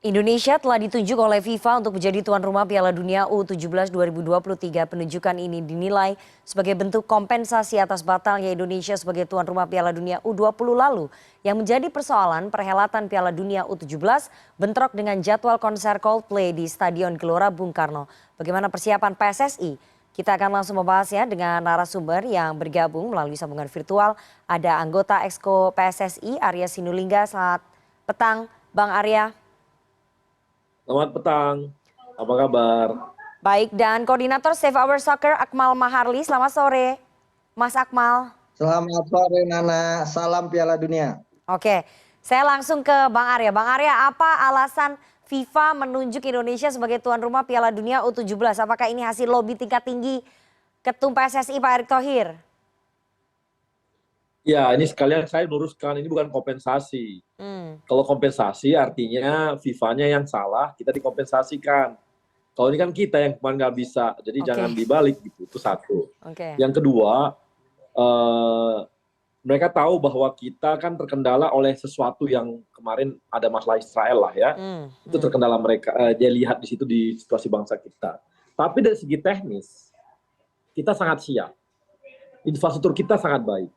Indonesia telah ditunjuk oleh FIFA untuk menjadi tuan rumah Piala Dunia U17 2023. Penunjukan ini dinilai sebagai bentuk kompensasi atas batalnya Indonesia sebagai tuan rumah Piala Dunia U20 lalu. Yang menjadi persoalan perhelatan Piala Dunia U17 bentrok dengan jadwal konser Coldplay di Stadion Gelora Bung Karno. Bagaimana persiapan PSSI? Kita akan langsung membahasnya dengan narasumber yang bergabung melalui sambungan virtual. Ada anggota Exco PSSI Arya Sinulinga. Selamat petang Bang Arya. Selamat petang, apa kabar? Baik, dan koordinator Save Our Soccer Akmal Maharli. Selamat sore, Mas Akmal. Selamat sore Nana, salam Piala Dunia. Oke, saya langsung ke Bang Arya. Bang Arya, apa alasan FIFA menunjuk Indonesia sebagai tuan rumah Piala Dunia U17? Apakah ini hasil lobby tingkat tinggi Ketum PSSI Pak Erick Thohir? Ya, ini sekalian saya luruskan, ini bukan kompensasi. Kalau kompensasi artinya FIFA-nya yang salah, kita dikompensasikan. Kalau ini kan kita yang kemarin nggak bisa, jadi jangan dibalik gitu, itu satu. Yang kedua, mereka tahu bahwa kita kan terkendala oleh sesuatu yang kemarin ada masalah Israel lah ya. Itu terkendala mereka, dia lihat di situ di situasi bangsa kita. Tapi dari segi teknis, kita sangat siap. Infrastruktur kita sangat baik.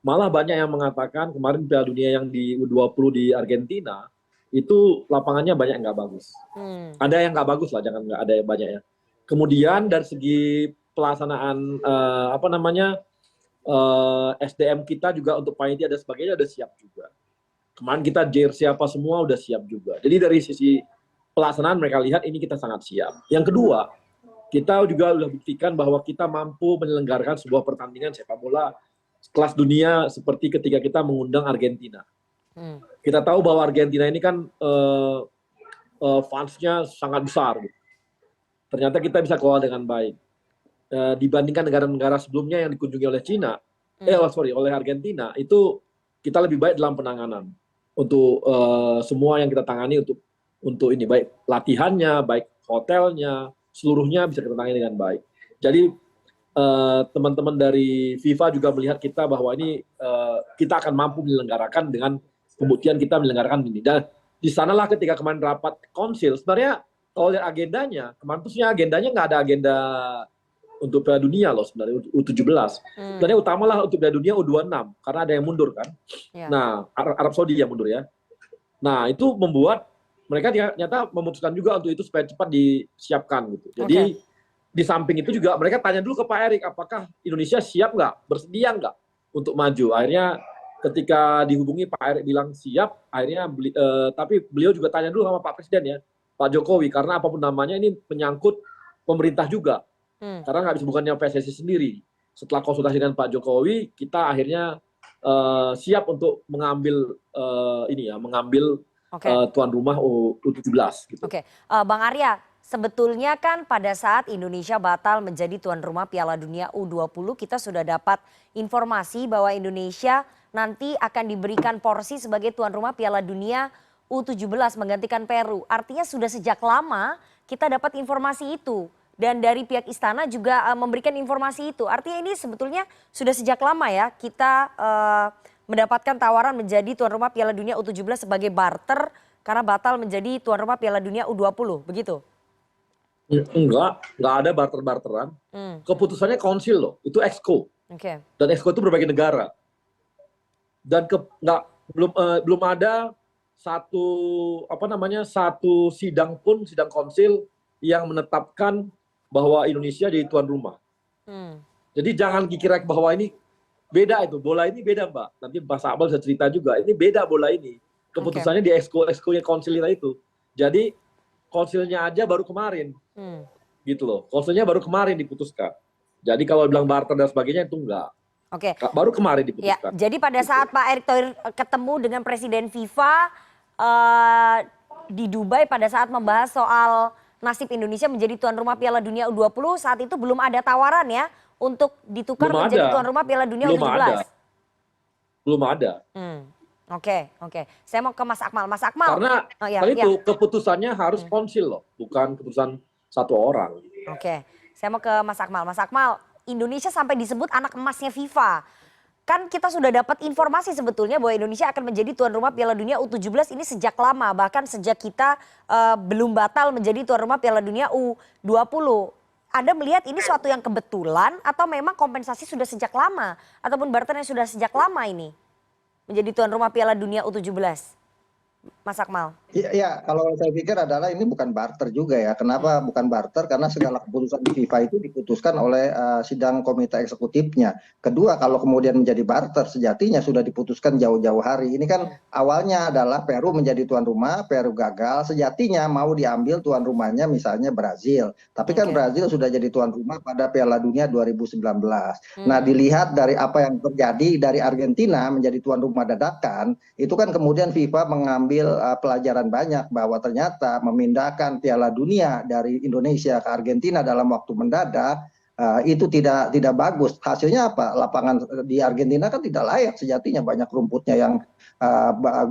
Malah banyak yang mengatakan kemarin Piala Dunia yang di U20 di Argentina, itu lapangannya banyak yang nggak bagus. Ada yang nggak bagus lah, jangan nggak ada yang banyak ya. Kemudian dari segi pelaksanaan SDM kita juga untuk panitia dan sebagainya udah siap juga. Kemarin kita jersey apa semua udah siap juga. Jadi dari sisi pelaksanaan mereka lihat ini kita sangat siap. Yang kedua, kita juga sudah buktikan bahwa kita mampu menyelenggarakan sebuah pertandingan sepak bola kelas dunia seperti ketika kita mengundang Argentina. Kita tahu bahwa Argentina ini kan fansnya sangat besar. Gitu. Ternyata kita bisa kelola dengan baik. Dibandingkan negara-negara sebelumnya yang dikunjungi oleh oleh Argentina, itu kita lebih baik dalam penanganan. Untuk semua yang kita tangani untuk ini, baik latihannya, baik hotelnya, seluruhnya bisa kita tangani dengan baik. Jadi teman-teman dari FIFA juga melihat kita bahwa ini kita akan mampu menyelenggarakan dengan pembuktian kita menyelenggarakan ini. Dan di sanalah ketika kemarin rapat konsil, sebenarnya kalau lihat agendanya, kemarin tuh agendanya nggak ada agenda untuk Piala Dunia loh sebenarnya U17. Sebenarnya utamalah untuk Piala Dunia U26 karena ada yang mundur kan. Nah, Arab Saudi yang mundur ya. Nah, itu membuat mereka ternyata memutuskan juga untuk itu supaya cepat disiapkan gitu. Jadi di samping itu juga mereka tanya dulu ke Pak Erick, apakah Indonesia siap nggak, bersedia nggak untuk maju. Akhirnya ketika dihubungi Pak Erick bilang siap, akhirnya tapi beliau juga tanya dulu sama Pak Presiden ya, Pak Jokowi, karena apapun namanya ini menyangkut pemerintah juga. Karena nggak bisa bukannya PSSI sendiri. Setelah konsultasi dengan Pak Jokowi, kita akhirnya siap untuk mengambil tuan rumah U17. Gitu. Bang Arya, sebetulnya kan pada saat Indonesia batal menjadi tuan rumah Piala Dunia U20, kita sudah dapat informasi bahwa Indonesia nanti akan diberikan porsi sebagai tuan rumah Piala Dunia U17 menggantikan Peru. Artinya sudah sejak lama kita dapat informasi itu. Dan dari pihak istana juga memberikan informasi itu. Artinya ini sebetulnya sudah sejak lama ya kita mendapatkan tawaran menjadi tuan rumah Piala Dunia U17 sebagai barter karena batal menjadi tuan rumah Piala Dunia U20, begitu? Enggak ada barter-barteran. Keputusannya konsil loh, itu Exco. Dan Exco itu berbagai negara. Dan belum ada satu sidang konsil yang menetapkan bahwa Indonesia jadi tuan rumah. Jadi jangan dikira bahwa ini beda itu, bola ini beda Mbak. Nanti Pak Sabal bisa cerita juga, ini beda bola ini. Keputusannya di Exco-nya konsil itu. Jadi konsilnya aja baru kemarin, gitu loh. Konsilnya baru kemarin diputuskan. Jadi kalau bilang barter dan sebagainya itu enggak. Baru kemarin diputuskan. Ya, jadi pada saat Pak Erick Thohir ketemu dengan Presiden FIFA di Dubai pada saat membahas soal nasib Indonesia menjadi tuan rumah Piala Dunia U20, saat itu belum ada tawaran ya untuk ditukar menjadi tuan rumah Piala Dunia U17. Belum ada. Oke. Saya mau ke Mas Akmal. Mas Akmal. Karena itu keputusannya harus konsil loh, bukan keputusan satu orang. Saya mau ke Mas Akmal. Mas Akmal, Indonesia sampai disebut anak emasnya FIFA. kan kita sudah dapat informasi sebetulnya bahwa Indonesia akan menjadi tuan rumah Piala Dunia U17 ini sejak lama, bahkan sejak kita belum batal menjadi tuan rumah Piala Dunia U20. Anda melihat ini suatu yang kebetulan atau memang kompensasi sudah sejak lama ataupun barternya sudah sejak lama ini menjadi tuan rumah Piala Dunia U17, Mas Akmal? Ya, kalau saya pikir adalah ini bukan barter juga ya. Kenapa bukan barter? Karena segala keputusan di FIFA itu diputuskan oleh sidang komite eksekutifnya. Kedua, kalau kemudian menjadi barter, sejatinya sudah diputuskan jauh-jauh hari. Ini kan awalnya adalah Peru menjadi tuan rumah, Peru gagal. Sejatinya mau diambil tuan rumahnya misalnya Brazil. Tapi kan Brazil sudah jadi tuan rumah pada Piala Dunia 2019. Nah, dilihat dari apa yang terjadi dari Argentina menjadi tuan rumah dadakan, itu kan kemudian FIFA mengambil pelajaran banyak bahwa ternyata memindahkan Piala Dunia dari Indonesia ke Argentina dalam waktu mendadak itu tidak bagus. Hasilnya apa? Lapangan di Argentina kan tidak layak sejatinya, banyak rumputnya yang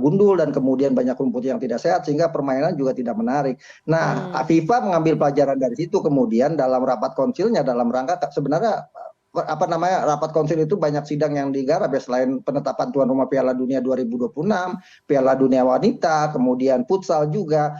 gundul dan kemudian banyak rumput yang tidak sehat sehingga permainan juga tidak menarik. Nah, FIFA mengambil pelajaran dari situ kemudian dalam rapat konsilnya dalam rangka sebenarnya rapat konsil itu banyak sidang yang digarap ya, selain penetapan tuan rumah Piala Dunia 2026, Piala Dunia Wanita, kemudian futsal juga.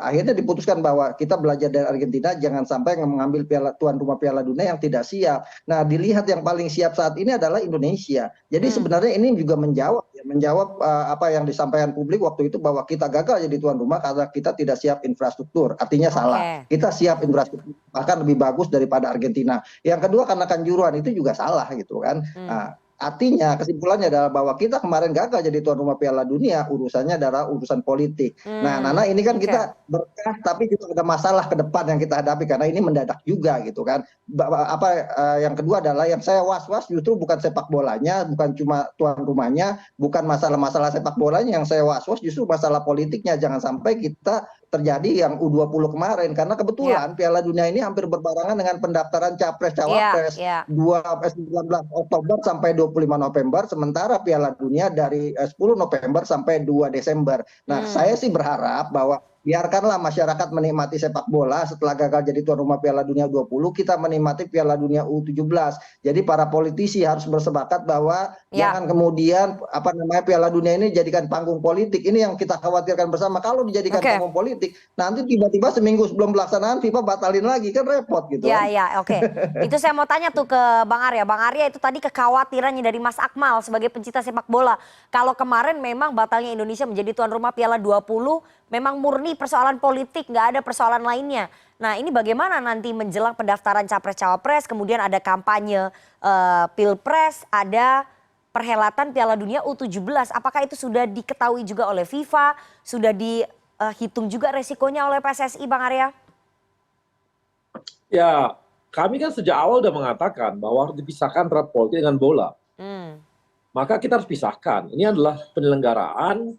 Akhirnya diputuskan bahwa kita belajar dari Argentina, jangan sampai mengambil tuan rumah Piala Dunia yang tidak siap. Nah, dilihat yang paling siap saat ini adalah Indonesia. Jadi sebenarnya ini juga menjawab apa yang disampaikan publik waktu itu bahwa kita gagal jadi tuan rumah karena kita tidak siap infrastruktur. Artinya salah. Kita siap infrastruktur bahkan lebih bagus daripada Argentina. Yang kedua karena kanjuruhan itu juga salah gitu kan. Nah, artinya kesimpulannya adalah bahwa kita kemarin gagal jadi tuan rumah Piala Dunia, urusannya adalah urusan politik. Nah, Nana, ini kan kita berkah tapi juga ada masalah ke depan yang kita hadapi karena ini mendadak juga gitu kan. Yang kedua adalah yang saya was-was justru bukan sepak bolanya, bukan cuma tuan rumahnya, bukan masalah-masalah sepak bolanya, yang saya was-was justru masalah politiknya. Jangan sampai kita terjadi yang U20 kemarin karena kebetulan Piala Dunia ini hampir berbarengan dengan pendaftaran capres cawapres 19 Oktober sampai 25 November, sementara Piala Dunia dari 10 November sampai 2 Desember. Nah, saya sih berharap bahwa biarkanlah masyarakat menikmati sepak bola. Setelah gagal jadi tuan rumah Piala Dunia 20, kita menikmati Piala Dunia U17. Jadi para politisi harus bersepakat bahwa jangan kemudian Piala Dunia ini dijadikan panggung politik. Ini yang kita khawatirkan bersama. Kalau dijadikan panggung politik, nanti tiba-tiba seminggu sebelum pelaksanaan FIFA batalin lagi, kan repot gitu. Itu saya mau tanya tuh ke Bang Arya. Bang Arya, itu tadi kekhawatirannya dari Mas Akmal sebagai pencinta sepak bola. Kalau kemarin memang batalnya Indonesia menjadi tuan rumah Piala 20 memang murni persoalan politik, nggak ada persoalan lainnya. Nah, ini bagaimana nanti menjelang pendaftaran capres-cawapres, kemudian ada kampanye pilpres, ada perhelatan Piala Dunia U17. Apakah itu sudah diketahui juga oleh FIFA, sudah dihitung juga resikonya oleh PSSI, Bang Arya? Ya, kami kan sejak awal sudah mengatakan bahwa harus dipisahkan antara politik dengan bola. Maka kita harus pisahkan. Ini adalah penyelenggaraan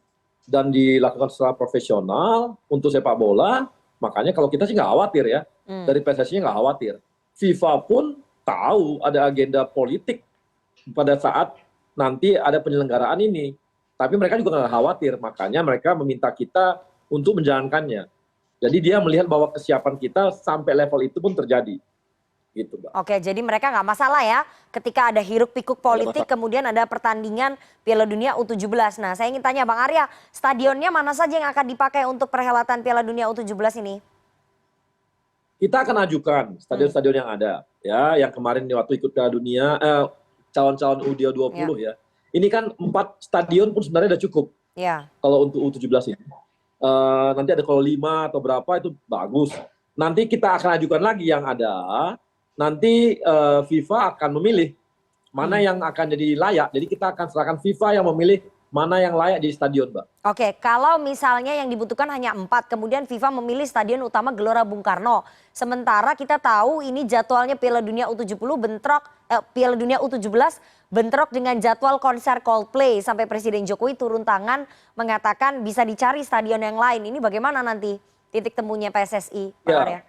dan dilakukan secara profesional untuk sepak bola. Makanya kalau kita sih nggak khawatir ya, dari PSSI nggak khawatir. FIFA pun tahu ada agenda politik pada saat nanti ada penyelenggaraan ini. Tapi mereka juga nggak khawatir, makanya mereka meminta kita untuk menjalankannya. Jadi dia melihat bahwa kesiapan kita sampai level itu pun terjadi. Gitu, Mbak. Oke, jadi mereka nggak masalah ya ketika ada hiruk pikuk politik kemudian ada pertandingan Piala Dunia U17. Nah, saya ingin tanya Bang Arya, stadionnya mana saja yang akan dipakai untuk perhelatan Piala Dunia U17 ini? Kita akan ajukan stadion-stadion yang ada, ya, yang kemarin waktu ikut Piala Dunia, calon-calon U20 ya. Ini kan 4 stadion pun sebenarnya udah cukup. Kalau untuk U17 ini. Nanti ada kalau 5 atau berapa itu bagus. Nanti kita akan ajukan lagi yang ada. Nanti FIFA akan memilih mana yang akan jadi layak. Jadi kita akan serahkan FIFA yang memilih mana yang layak di stadion, Mbak. Oke, kalau misalnya yang dibutuhkan hanya 4, kemudian FIFA memilih stadion utama Gelora Bung Karno. Sementara kita tahu ini jadwalnya Piala Dunia U17 Piala Dunia U17 bentrok dengan jadwal konser Coldplay sampai Presiden Jokowi turun tangan mengatakan bisa dicari stadion yang lain. Ini bagaimana nanti titik temunya PSSI, Pak Arya?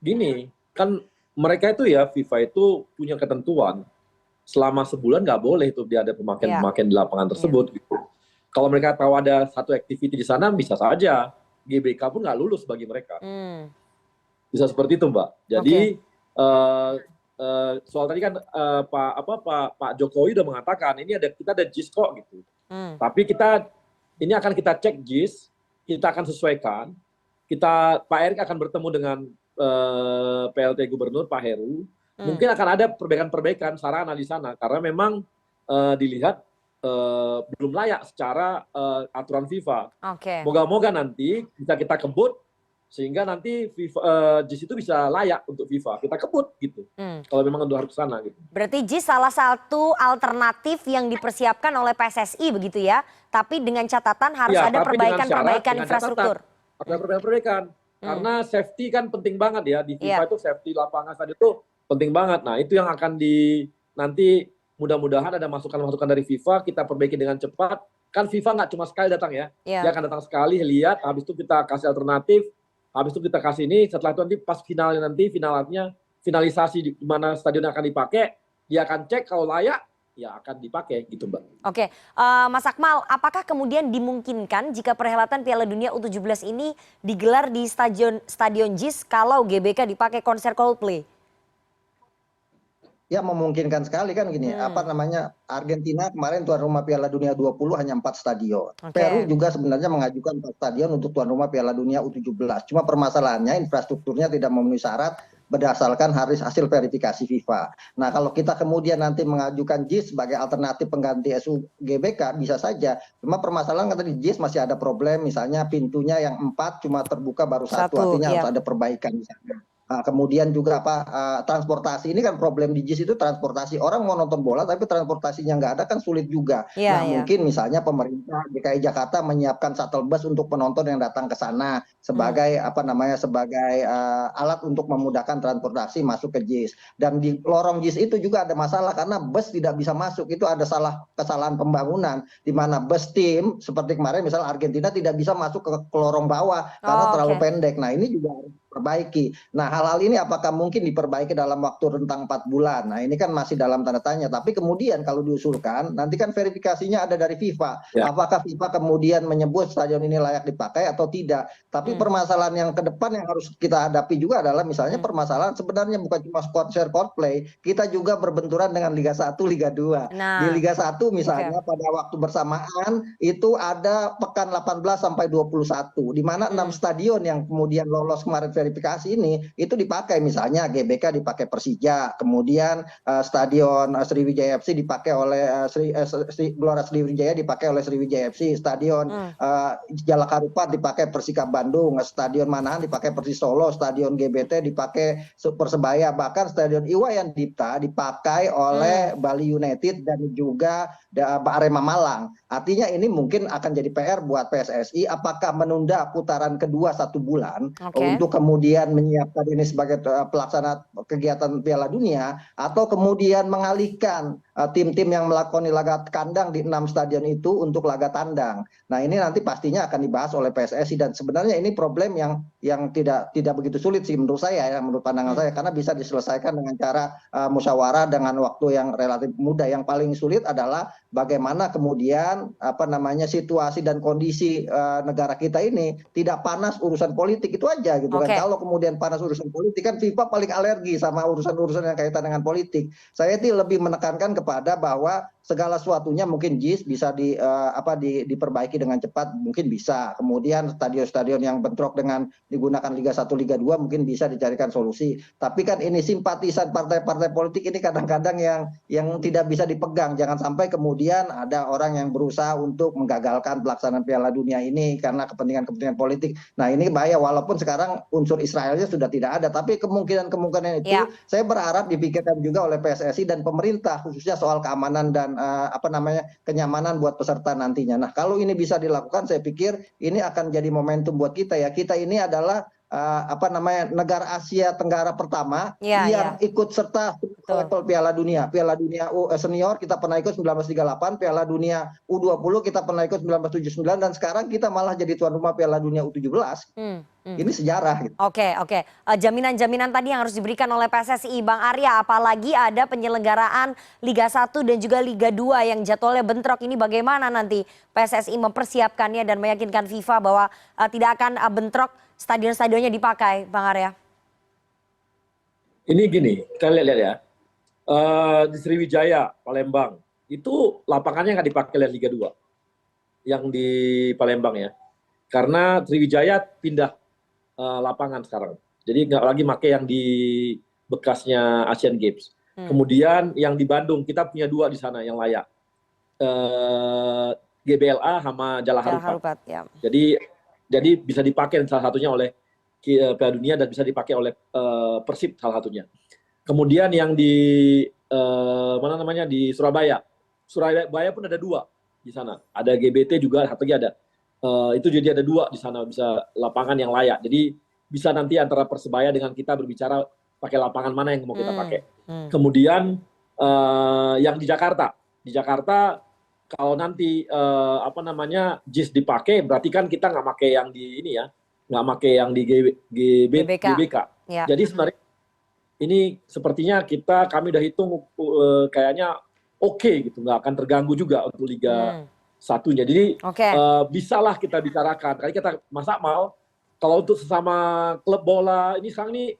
Gini, kan mereka itu ya FIFA itu punya ketentuan selama sebulan nggak boleh itu dia ada pemakaian di lapangan tersebut. Gitu. Kalau mereka tahu ada satu aktiviti di sana bisa saja GBK pun nggak lulus bagi mereka. Bisa seperti itu, Mbak. Jadi soal tadi kan Pak Jokowi udah mengatakan ini kita ada JIS kok gitu. Tapi ini akan kita cek JIS, kita akan sesuaikan. Pak Erick akan bertemu dengan PLT Gubernur Pak Heru. Mungkin akan ada perbaikan-perbaikan sarana di sana karena memang dilihat belum layak secara aturan FIFA. Moga-moga nanti bisa kita kebut sehingga nanti JIS itu bisa layak untuk FIFA. Kita kebut gitu. Kalau memang harus ke sana gitu. Berarti JIS salah satu alternatif yang dipersiapkan oleh PSSI begitu ya. Tapi dengan catatan harus Ya, ada tapi dengan perbaikan syarat, infrastruktur. Ada perbaikan. Karena safety kan penting banget ya. Di FIFA itu safety lapangan tadi itu penting banget. Nah itu yang akan nanti mudah-mudahan ada masukan-masukan dari FIFA, kita perbaiki dengan cepat. Kan FIFA nggak cuma sekali datang ya. Dia akan datang sekali, lihat, habis itu kita kasih alternatif, habis itu kita kasih ini, setelah itu nanti pas finalnya finalisasi di mana stadion akan dipakai, dia akan cek kalau layak, ya akan dipakai gitu Mbak. Oke, Mas Akmal, apakah kemudian dimungkinkan jika perhelatan Piala Dunia U17 ini digelar di Stadion JIS kalau GBK dipakai konser Coldplay? Ya memungkinkan sekali kan gini, Argentina kemarin tuan rumah Piala Dunia 20 hanya 4 stadion. Peru juga sebenarnya mengajukan 4 stadion untuk tuan rumah Piala Dunia U17. Cuma permasalahannya infrastrukturnya tidak memenuhi syarat berdasarkan hasil verifikasi FIFA. Nah kalau kita kemudian nanti mengajukan JIS sebagai alternatif pengganti SUGBK bisa saja. Cuma permasalahan kan tadi JIS masih ada problem, misalnya pintunya yang 4 cuma terbuka baru satu, artinya harus ada perbaikan misalnya. Kemudian juga transportasi ini kan problem di JIS itu transportasi, orang mau nonton bola tapi transportasinya nggak ada kan sulit juga. Mungkin misalnya pemerintah DKI Jakarta menyiapkan shuttle bus untuk penonton yang datang ke sana sebagai sebagai alat untuk memudahkan transportasi masuk ke JIS. Dan di lorong JIS itu juga ada masalah karena bus tidak bisa masuk, itu ada kesalahan pembangunan di mana bus tim seperti kemarin misalnya Argentina tidak bisa masuk ke lorong bawah karena terlalu pendek. Nah ini juga harus diperbaiki. Nah hal-hal ini apakah mungkin diperbaiki dalam waktu rentang 4 bulan? Nah ini kan masih dalam tanda tanya. Tapi kemudian kalau diusulkan, nanti kan verifikasinya ada dari FIFA. Apakah FIFA kemudian menyebut stadion ini layak dipakai atau tidak? Tapi permasalahan yang ke depan yang harus kita hadapi juga adalah misalnya permasalahan sebenarnya bukan cuma konser Coldplay, kita juga berbenturan dengan Liga 1, Liga 2. Di Liga 1 misalnya pada waktu bersamaan itu ada pekan 18 sampai 21, di mana 6 stadion yang kemudian lolos kemarin verifikasi ini itu dipakai, misalnya GBK dipakai Persija, kemudian stadion Sriwijaya FC dipakai oleh Gelora Sriwijaya dipakai oleh Sriwijaya FC, stadion Jalak Harupat dipakai Persikab Bandung, stadion Manahan dipakai Persis Solo, stadion GBT dipakai Persebaya, bahkan stadion Iwayan Dipta dipakai oleh Bali United dan juga Arema Malang. Artinya ini mungkin akan jadi PR buat PSSI, apakah menunda putaran kedua 1 bulan untuk kemudian menyiapkan ini sebagai pelaksana kegiatan Piala Dunia, atau kemudian mengalihkan tim-tim yang melakoni laga kandang di 6 stadion itu untuk laga tandang. Nah ini nanti pastinya akan dibahas oleh PSSI dan sebenarnya ini problem yang tidak begitu sulit sih menurut saya ya, menurut pandangan saya, karena bisa diselesaikan dengan cara musyawarah dengan waktu yang relatif mudah. Yang paling sulit adalah bagaimana kemudian situasi dan kondisi negara kita ini tidak panas urusan politik, itu aja gitu kan. Kalau kemudian panas urusan politik kan FIFA paling alergi sama urusan-urusan yang kaitan dengan politik. Saya itu lebih menekankan kepada bahwa segala sesuatunya mungkin JIS bisa diperbaiki dengan cepat, mungkin bisa. Kemudian stadion-stadion yang bentrok dengan digunakan Liga 1, Liga 2 mungkin bisa dicarikan solusi. Tapi kan ini simpatisan partai-partai politik ini kadang-kadang yang tidak bisa dipegang. Jangan sampai kemudian ada orang yang berusaha untuk menggagalkan pelaksanaan Piala Dunia ini karena kepentingan-kepentingan politik. Nah ini bahaya, walaupun sekarang unsur Israelnya sudah tidak ada, tapi kemungkinan-kemungkinan itu saya berharap dipikirkan juga oleh PSSI dan pemerintah, khususnya soal keamanan dan kenyamanan buat peserta nantinya. Nah kalau ini bisa dilakukan, saya pikir ini akan jadi momentum buat kita ya. Kita ini adalah negara Asia Tenggara pertama yang ikut serta level Piala Dunia. Piala Dunia senior kita pernah ikut 1938, Piala Dunia U20 kita pernah ikut 1979, dan sekarang kita malah jadi tuan rumah Piala Dunia U17. Ini sejarah. Oke. Jaminan-jaminan tadi yang harus diberikan oleh PSSI, Bang Arya, apalagi ada penyelenggaraan Liga 1 dan juga Liga 2 yang jadwalnya bentrok, ini bagaimana nanti PSSI mempersiapkannya dan meyakinkan FIFA bahwa tidak akan bentrok, stadion-stadionnya dipakai, Bang Arya? Ini gini, kita lihat ya. Di Sriwijaya, Palembang. Itu lapangannya nggak dipakai oleh Liga 2 yang di Palembang ya. Karena Sriwijaya pindah lapangan sekarang. Jadi nggak lagi pakai yang di bekasnya Asian Games. Kemudian yang di Bandung, kita punya 2 di sana yang layak. GBLA sama Jalak Harupat. Ya. Jadi bisa dipakai salah satunya oleh Piala Dunia dan bisa dipakai oleh Persib salah satunya. Kemudian yang di mana namanya di Surabaya pun ada 2 di sana. Ada GBT juga, satu lagi ada. Itu jadi ada 2 di sana, bisa lapangan yang layak. Jadi bisa nanti antara Persebaya dengan kita berbicara pakai lapangan mana yang mau kita pakai. Kemudian yang di Jakarta kalau nanti JIS dipakai, berarti kan kita nggak pakai yang di ini ya, nggak pakai yang di GBK. Ya. Jadi sebenarnya ini sepertinya kami udah hitung kayaknya oke gitu, nggak akan terganggu juga untuk Liga 1-nya. Jadi bisalah kita bicarakan. Kali kita Mas Akmal, kalau untuk sesama klub bola ini sekarang ini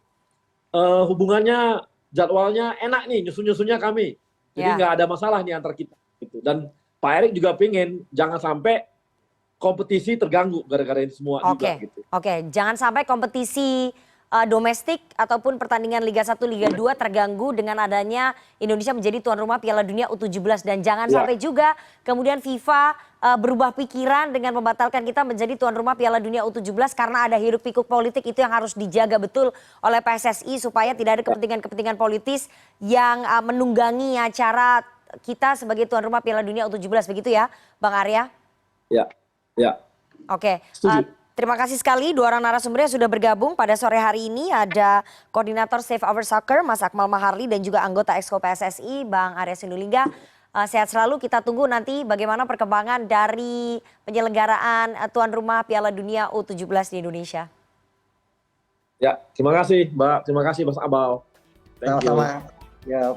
hubungannya jadwalnya enak nih, nyusun-nyusunnya kami. Jadi nggak ada masalah nih antar kita gitu. Dan Pak Erick juga pengen jangan sampai kompetisi terganggu gara-gara ini semua juga gitu. Oke, jangan sampai kompetisi domestik ataupun pertandingan Liga 1, Liga 2 terganggu dengan adanya Indonesia menjadi tuan rumah Piala Dunia U17 dan jangan sampai juga kemudian FIFA berubah pikiran dengan membatalkan kita menjadi tuan rumah Piala Dunia U17 karena ada hiruk pikuk politik. Itu yang harus dijaga betul oleh PSSI supaya tidak ada kepentingan-kepentingan politis yang menunggangi acara kita sebagai tuan rumah Piala Dunia U17, begitu ya Bang Arya? Ya. Oke. Terima kasih sekali 2 orang narasumbernya sudah bergabung pada sore hari ini. Ada Koordinator Save Our Soccer Mas Akmal Maharli dan juga anggota Exco PSSI Bang Arya Sinulinga. Sehat selalu, kita tunggu nanti bagaimana perkembangan dari penyelenggaraan tuan rumah Piala Dunia U17 di Indonesia. Ya, terima kasih Mbak, terima kasih Mas Abal. Sama-sama. Ya.